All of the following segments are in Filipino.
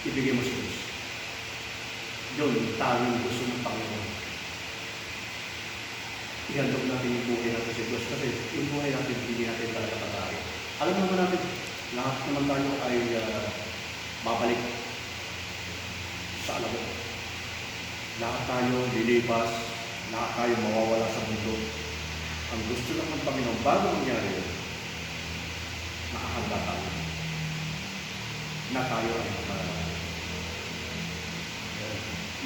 ibigay mo sa Diyos. Doon tayo yung gusto ng Panginoon. Ihandog natin yung buhay natin sa Diyos kasi yung buhay natin hindi natin talaga pag-aari. Alam naman natin, lahat naman tayo ay babalik sa alam mo. Lahat tayo lilipas, lahat tayo mawawala sa mundo. Ang gusto lang ng Panginoon, bago mangyari yun, nakahanda tayo. Na tayo ay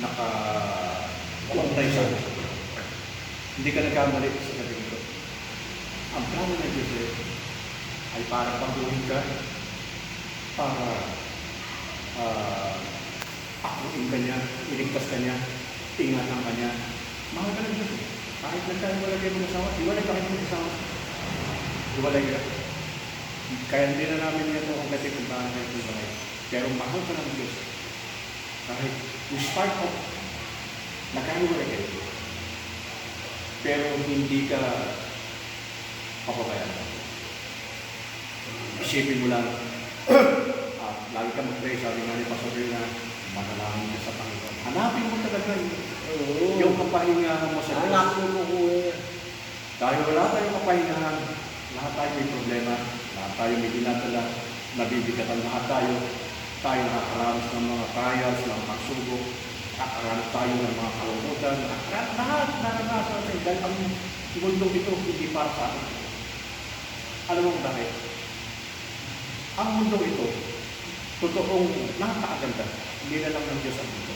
naka-untay sa hindi ka nagkamali sa gabi ito. Ang plano ng Diyos ay para pagbuhin ka, para akuin ka niya, iligtas ka niya, ingatan ka niya. Mahal ka ng Diyos. Kahit nagkahiwalay kayo ng asawa, hiwalay ka kayo ng asawa. Hiwalay ka. Kaya hindi na namin ito ang kasi kung bakit kayo ng bahay. Pero mahal ka ng Diyos. Kahit in spite of nagkahiwalay kayo. Pero hindi ka papabayaan. Isipin mo lang, lagi ka mag-pray, sabi nga ni Pastor na manalangin ka sa Panginoon. Hanapin mo talaga yung kapahingahan mo sa Diyos. Hanapin mo ko Dahil wala tayong kapahingahan, lahat tayo may problema, lahat tayo may dinadala, nabibigatan lahat tayo nakakaranas ng mga trials, ng mga pagsubok, nakakaranas tayo ng mga kalungkutan, lahat naranasan natin dahil ang mundong ito hindi para sa atin. Alam mo bakit? Ang mundong ito, totoong napakaganda, hindi na lang ng Diyos ang mundo.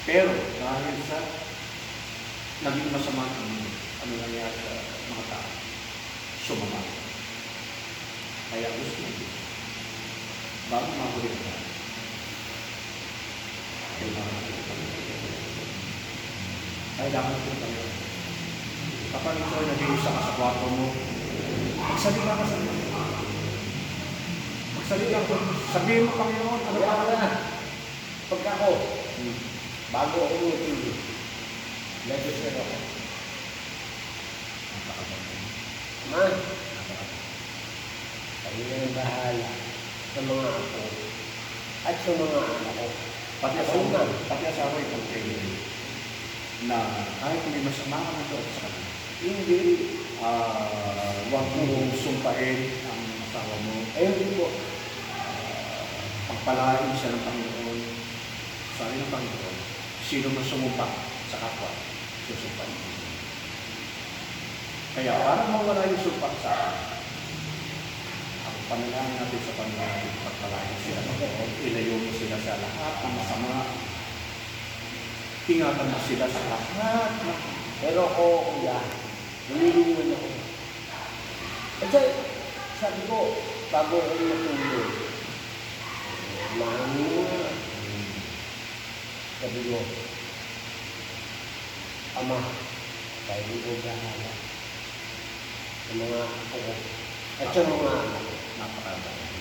Pero dahil sa naging masama ang mundo, ano nangyari sa mga tao? Sumama. Kaya gusto ng Diyos. Bago mahuli ka, kailangan mo ng Panginoon. Kapag ikaw nag-iisa ka sa kwarto mo, magsalita ka sa Diyos. Magsalita ka. Sabihin mo, Panginoon, ano Kaya ba? na, pagka ako, bago ako umutin, nag-isip ako. Ma, kami na yung bahala sa mga ako at sa mga anak ko. Pati asawa yung pag-pray na kahit may masama ka na doon sa kanila, hindi, huwag mo sumpain ang asawa mo. Ayun po. Pagpalain siya ng Panginoon. Sabi ng Panginoon, sino man sumumpa sa kapwa, susumpain mo. Kaya para mawala yung sumpa sa akin, ang panalangin natin sa Panginoon, pagpalain sila ng Panginoon, ilayo mo sila sa lahat ng masama, ingatan mo sila sa lahat ng Pero ako, kuya, nililiwan ako. Kasi, sabi ko, bago ako matulog, mami mo nga. Sabi ko, Ama, tayo ko bahala sa mga ako at sa mga anak ko. napakaganda.